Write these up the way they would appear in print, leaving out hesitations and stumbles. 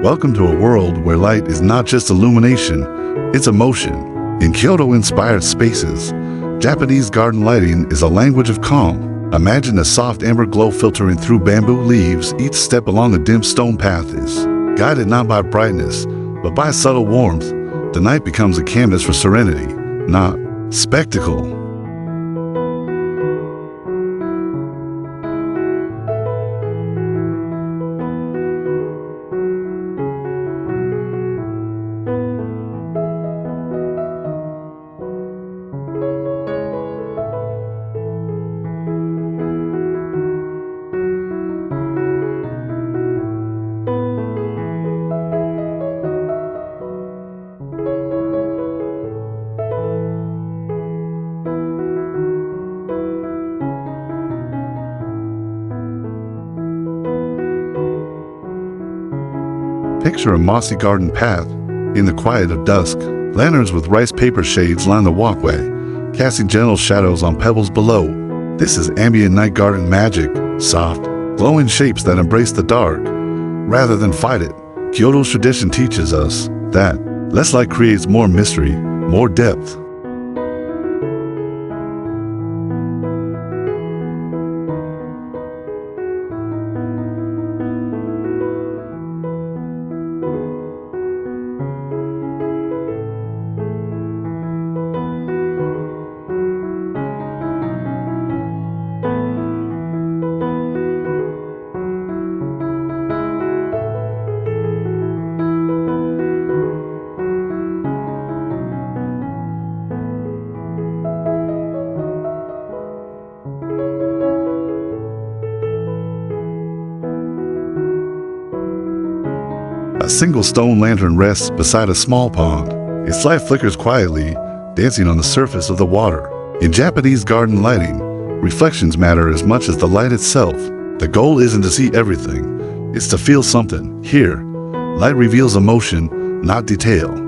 Welcome to a world where light is not just illumination, it's emotion. In Kyoto-inspired spaces, Japanese garden lighting is a language of calm. Imagine a soft amber glow filtering through bamboo leaves. Each step along a dim stone path is guided not by brightness, but by subtle warmth. The night becomes a canvas for serenity, not spectacle. Picture a mossy garden path in the quiet of dusk. Lanterns with rice paper shades line the walkway, casting gentle shadows on pebbles below. This is ambient night garden magic, soft, glowing shapes that embrace the dark rather than fight it. Kyoto's tradition teaches us that less light creates more mystery, more depth. A single stone lantern rests beside a small pond. Its light flickers quietly, dancing on the surface of the water. In Japanese garden lighting, reflections matter as much as the light itself. The goal isn't to see everything, it's to feel something. Here, light reveals emotion, not detail.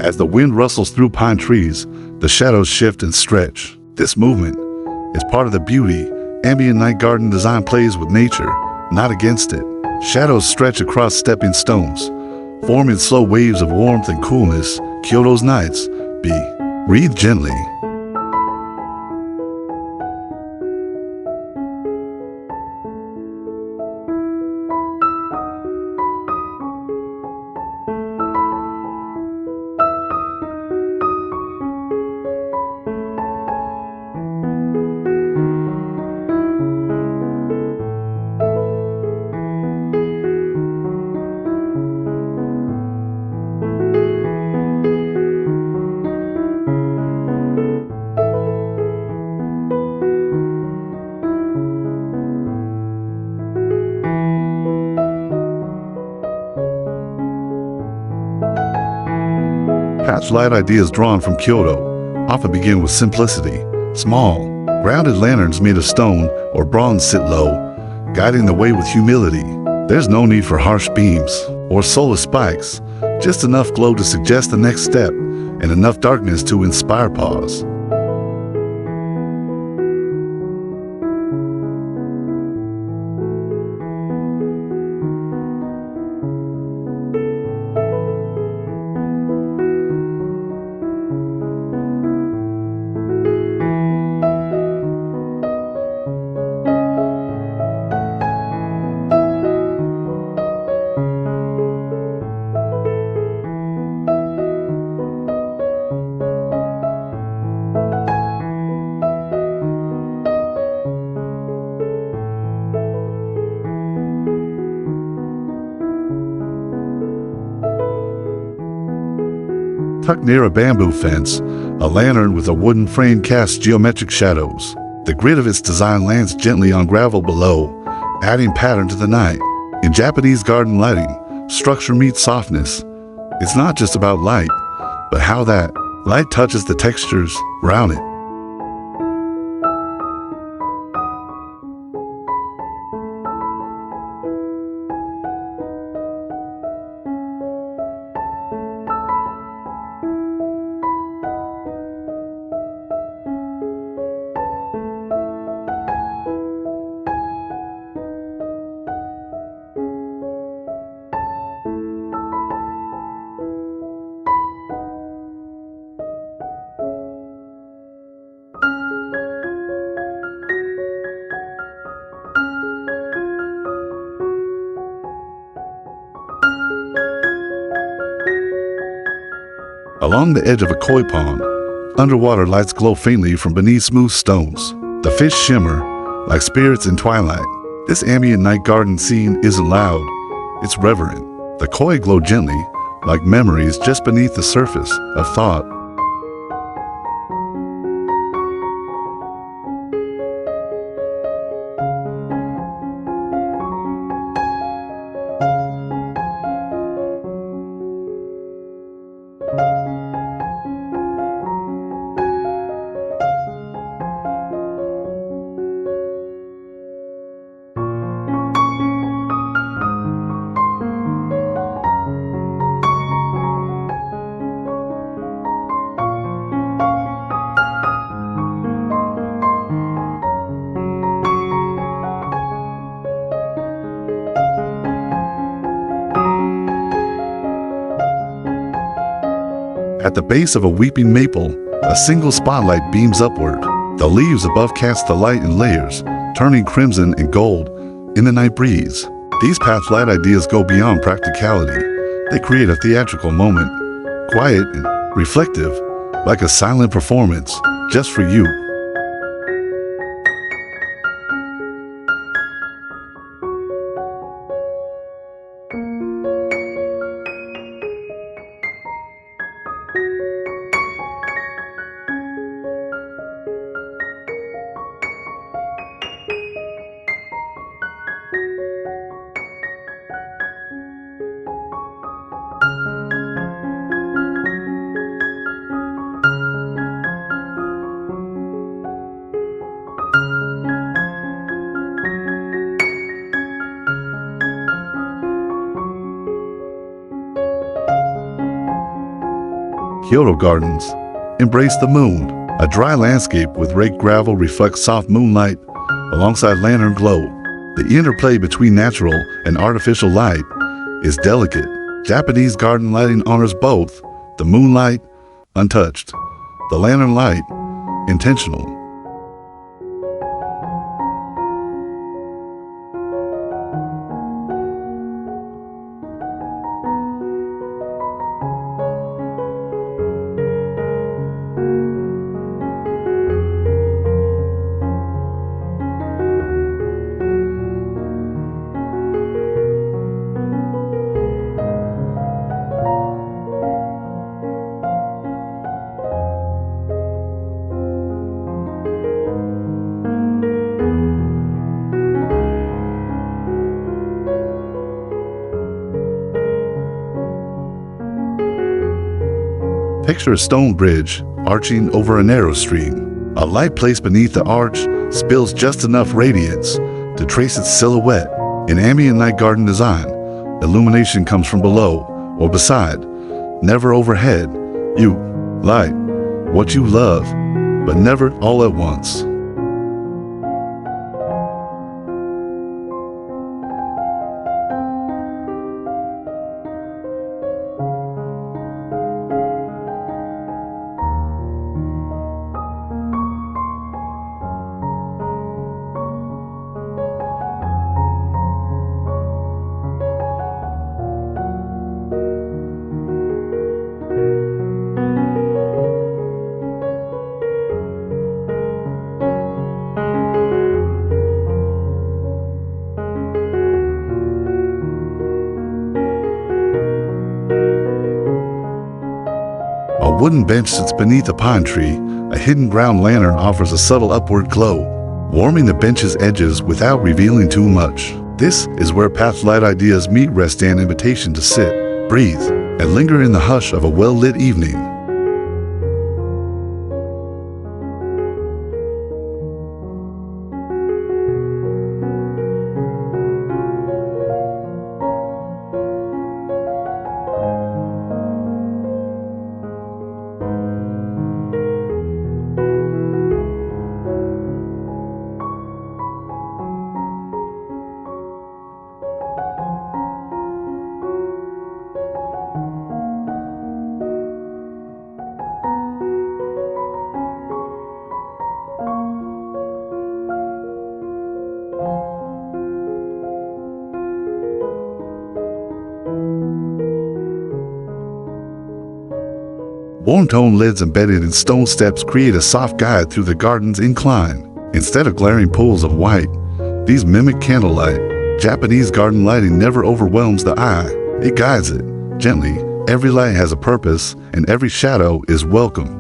As the wind rustles through pine trees, the shadows shift and stretch. This movement is part of the beauty. Ambient night garden design plays with nature, not against it. Shadows stretch across stepping stones, forming slow waves of warmth and coolness. Kyoto's nights breathe gently. Patch light ideas drawn from Kyoto often begin with simplicity. Small, grounded lanterns made of stone or bronze sit low, guiding the way with humility. There's no need for harsh beams or solar spikes, just enough glow to suggest the next step and enough darkness to inspire pause. Tucked near a bamboo fence, a lantern with a wooden frame casts geometric shadows. The grid of its design lands gently on gravel below, adding pattern to the night. In Japanese garden lighting, structure meets softness. It's not just about light, but how that light touches the textures around it. Along the edge of a koi pond, underwater lights glow faintly from beneath smooth stones. The fish shimmer like spirits in twilight. This ambient night garden scene isn't loud, it's reverent. The koi glow gently, like memories just beneath the surface of thought. At the base of a weeping maple, a single spotlight beams upward. The leaves above cast the light in layers, turning crimson and gold in the night breeze. These past light ideas go beyond practicality. They create a theatrical moment, quiet and reflective, like a silent performance just for you. Kyoto Gardens embrace the moon. A dry landscape with raked gravel reflects soft moonlight alongside lantern glow. The interplay between natural and artificial light is delicate. Japanese garden lighting honors both, the moonlight, untouched, the lantern light, intentional. Picture a stone bridge arching over a narrow stream. A light placed beneath the arch spills just enough radiance to trace its silhouette. In ambient night garden design, illumination comes from below or beside, never overhead. You light what you love, but never all at once. wooden bench sits beneath a pine tree. A hidden ground lantern offers a subtle upward glow, warming the bench's edges without revealing too much. This is where pathlight ideas meet Restraint invitation to sit, breathe, and linger in the hush of a well-lit evening. Warm tone lids embedded in stone steps create a soft guide through the garden's incline. Instead of glaring pools of white, these mimic candlelight. Japanese garden lighting never overwhelms the eye. It guides it gently. Every light has a purpose, and every shadow is welcome.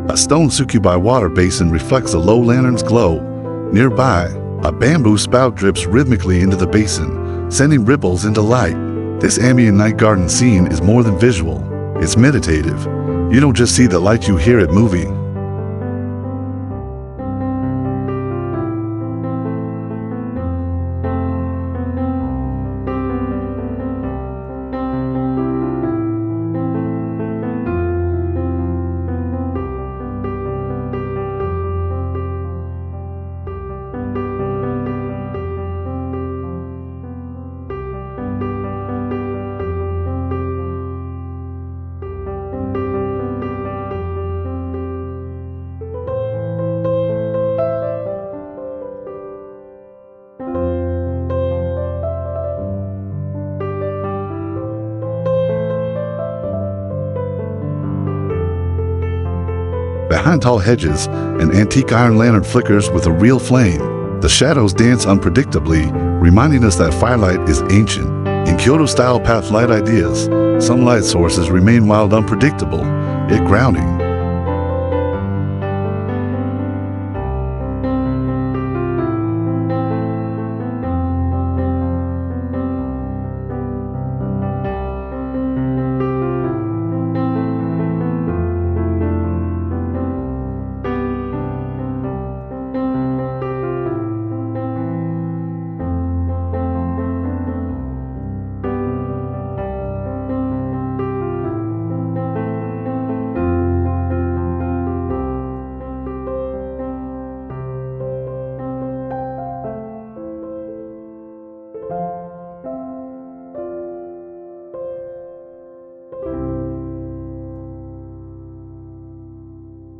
A stone Tsukubai water basin reflects a low lantern's glow. Nearby, a bamboo spout drips rhythmically into the basin, sending ripples into light. This ambient night garden scene is more than visual. It's meditative. You don't just see the light, you hear it moving. Behind tall hedges, an antique iron lantern flickers with a real flame. The shadows dance unpredictably, reminding us that firelight is ancient. In Kyoto-style path light ideas, some light sources remain wild, unpredictable, yet grounding.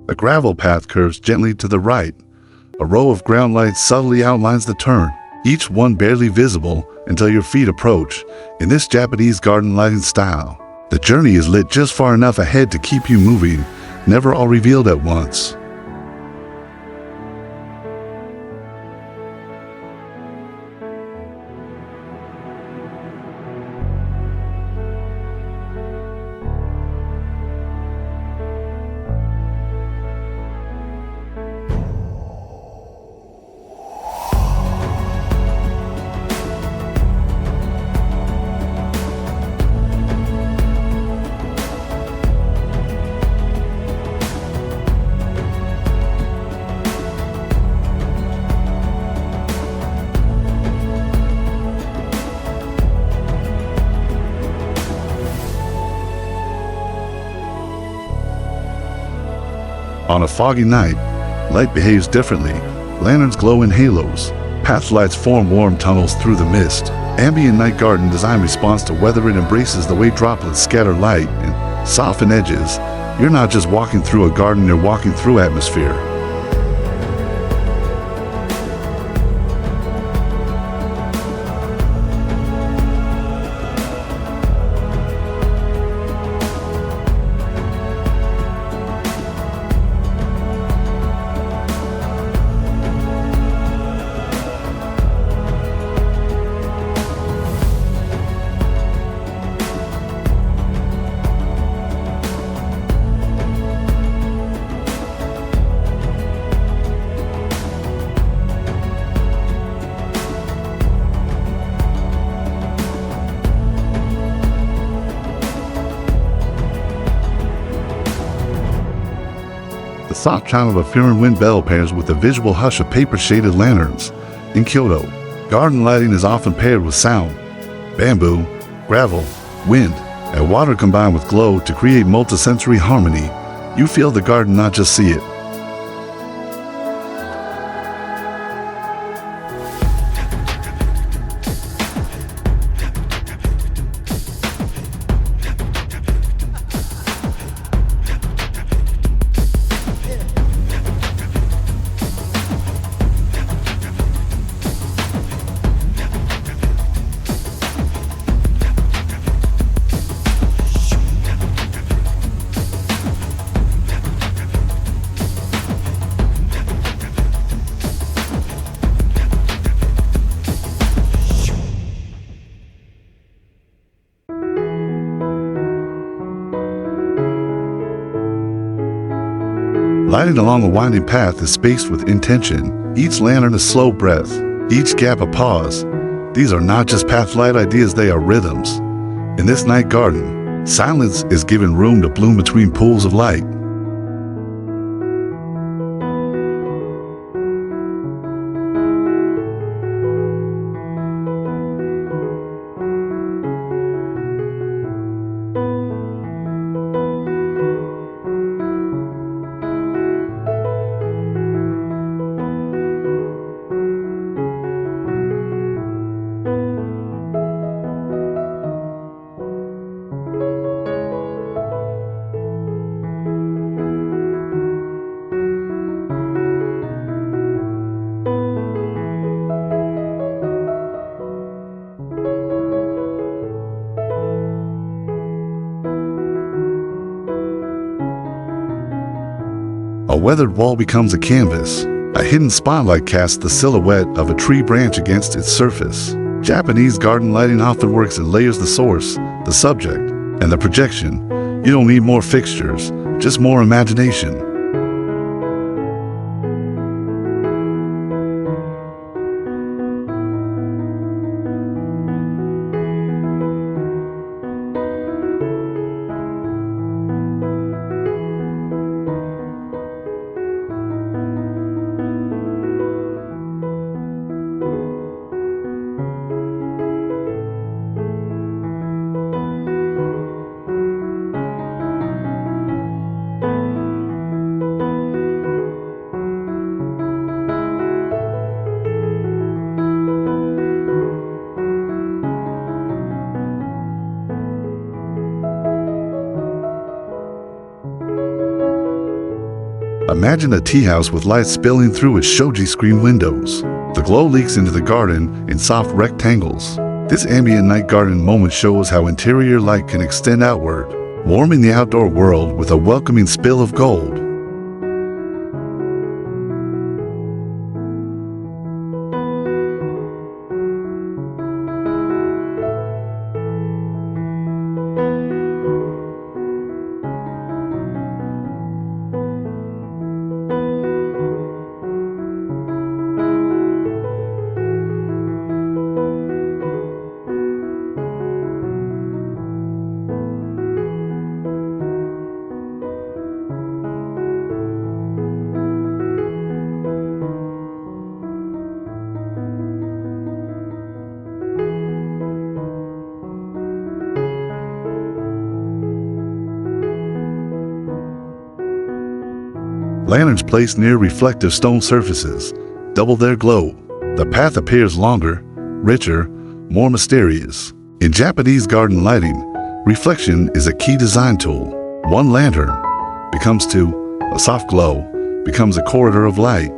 The gravel path curves gently to the right. A row of ground lights subtly outlines the turn, each one barely visible until your feet approach. In this Japanese garden lighting style, the journey is lit just far enough ahead to keep you moving, never all revealed at once. On a foggy night, light behaves differently. Lanterns glow in halos. Path lights form warm tunnels through the mist. Ambient night garden design responds to weather. It embraces the way droplets scatter light and soften edges. You're not just walking through a garden, you're walking through atmosphere. The soft chime of a Furin wind bell pairs with the visual hush of paper-shaded lanterns. In Kyoto, garden lighting is often paired with sound. Bamboo, gravel, wind, and water combine with glow to create multisensory harmony. You feel the garden, not just see it. Lighting along a winding path is spaced with intention. Each lantern a slow breath, each gap a pause. These are not just path light ideas, they are rhythms. In this night garden, silence is given room to bloom between pools of light. A weathered wall becomes a canvas. A hidden spotlight casts the silhouette of a tree branch against its surface. Japanese garden lighting often works in layers: the source, the subject, and the projection. You don't need more fixtures, just more imagination. Imagine a tea house with light spilling through its shoji screen windows. The glow leaks into the garden in soft rectangles. This ambient night garden moment shows how interior light can extend outward, warming the outdoor world with a welcoming spill of gold. Lanterns placed near reflective stone surfaces double their glow. The path appears longer, richer, more mysterious. In Japanese garden lighting, reflection is a key design tool. One lantern becomes two, a soft glow becomes a corridor of light.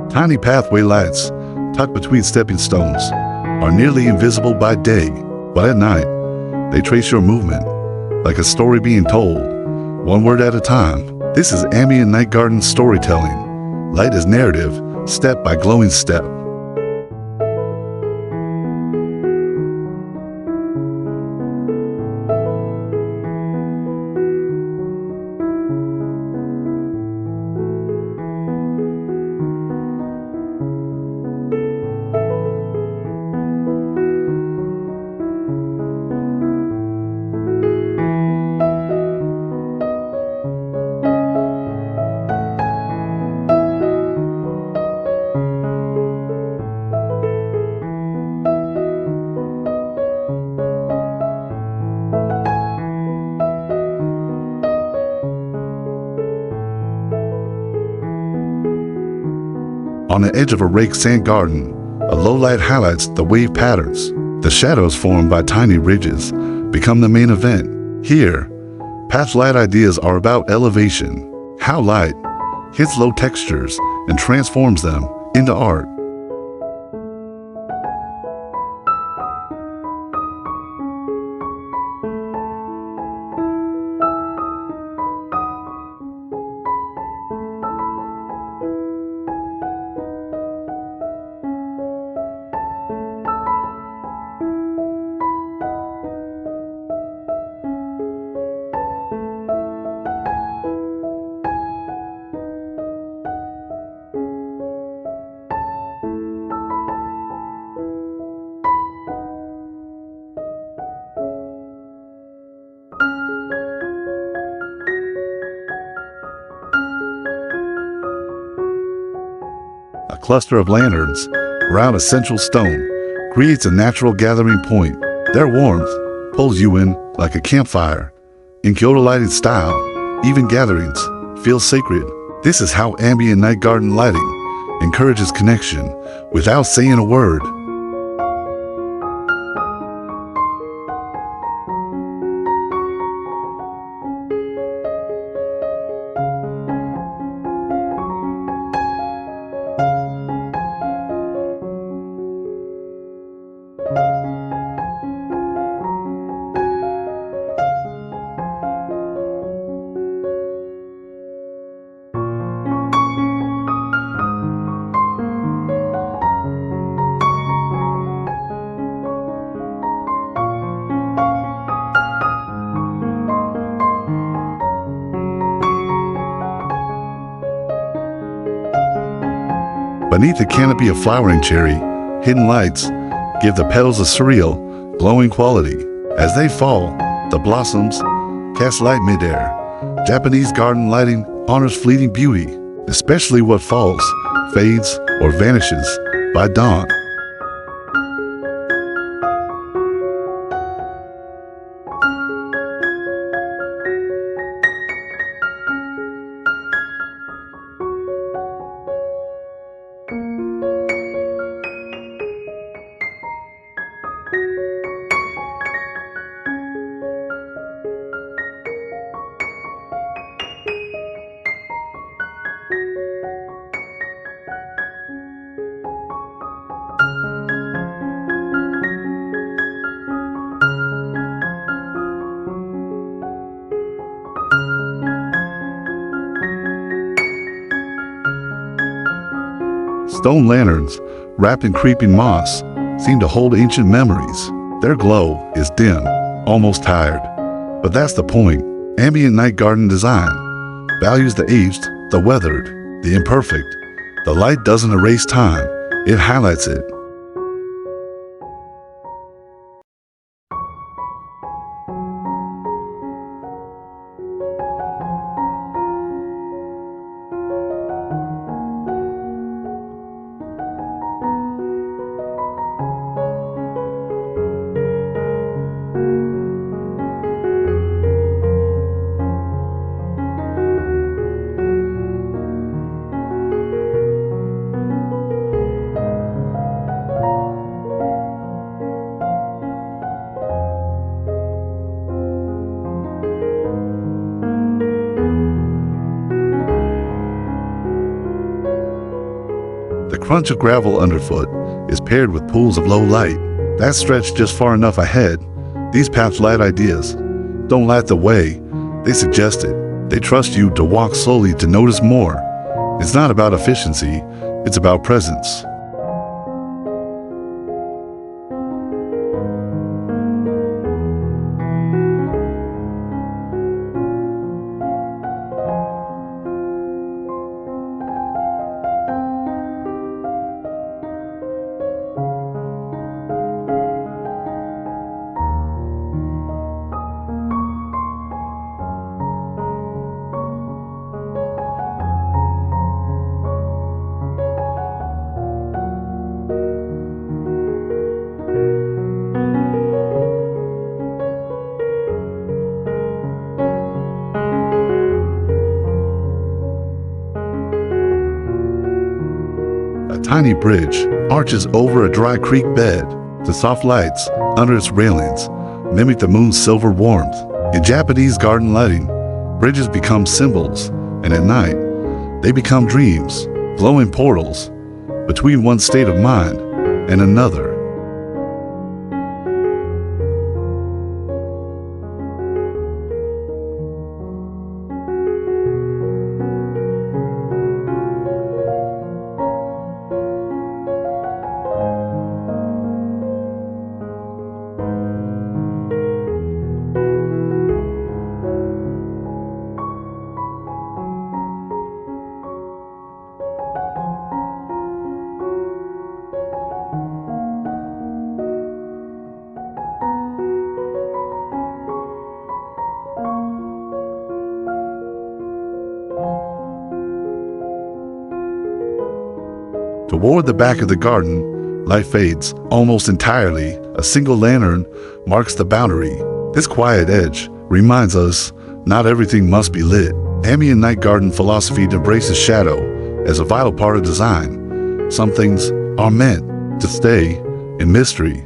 Tiny pathway lights, tucked between stepping stones, are nearly invisible by day, but at night, they trace your movement, like a story being told, one word at a time. This is ambient night garden storytelling. Light is narrative, step by glowing step. On the edge of a raked sand garden, a low light highlights the wave patterns. The shadows formed by tiny ridges become the main event. Here, path light ideas are about elevation, how light hits low textures and transforms them into art. A cluster of lanterns around a central stone creates a natural gathering point. Their warmth pulls you in like a campfire. In Kyoto lighting style, even gatherings feel sacred. This is how ambient night garden lighting encourages connection without saying a word. Beneath the canopy of flowering cherry, hidden lights give the petals a surreal, glowing quality. As they fall, the blossoms cast light midair. Japanese garden lighting honors fleeting beauty, especially what falls, fades, or vanishes by dawn. Stone lanterns, wrapped in creeping moss, seem to hold ancient memories. Their glow is dim, almost tired. But that's the point. Ambient night garden design values the aged, the weathered, the imperfect. The light doesn't erase time, it highlights it. The crunch of gravel underfoot is paired with pools of low light. That stretch just far enough ahead. These path light ideas don't light the way, they suggest it. They trust you to walk slowly to notice more. It's not about efficiency, it's about presence. A tiny bridge arches over a dry creek bed. The soft lights under its railings mimic the moon's silver warmth. In Japanese garden lighting, bridges become symbols, and at night, they become dreams, glowing portals between one state of mind and another. Toward the back of the garden, light fades almost entirely. A single lantern marks the boundary. This quiet edge reminds us not everything must be lit. Ambient night garden philosophy embraces shadow as a vital part of design. Some things are meant to stay in mystery.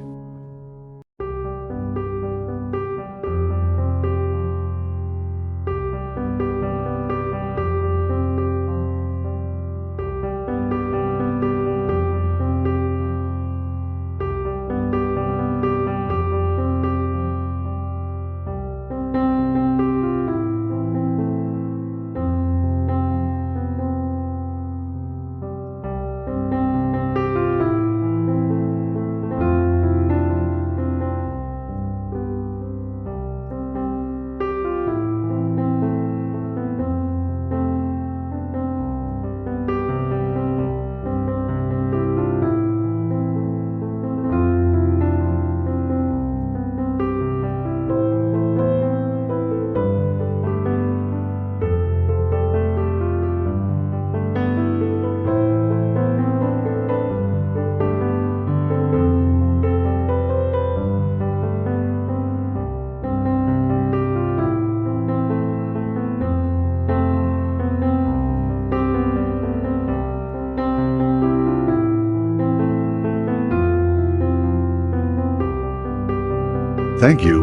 Thank you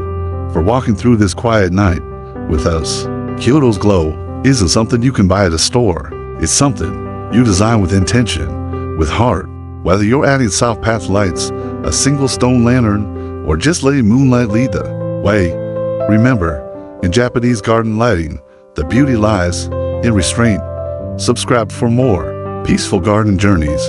for walking through this quiet night with us. Kyoto's glow isn't something you can buy at a store. It's something you design with intention, with heart. Whether you're adding soft path lights, a single stone lantern, or just letting moonlight lead the way, remember, in Japanese garden lighting, the beauty lies in restraint. Subscribe for more peaceful garden journeys.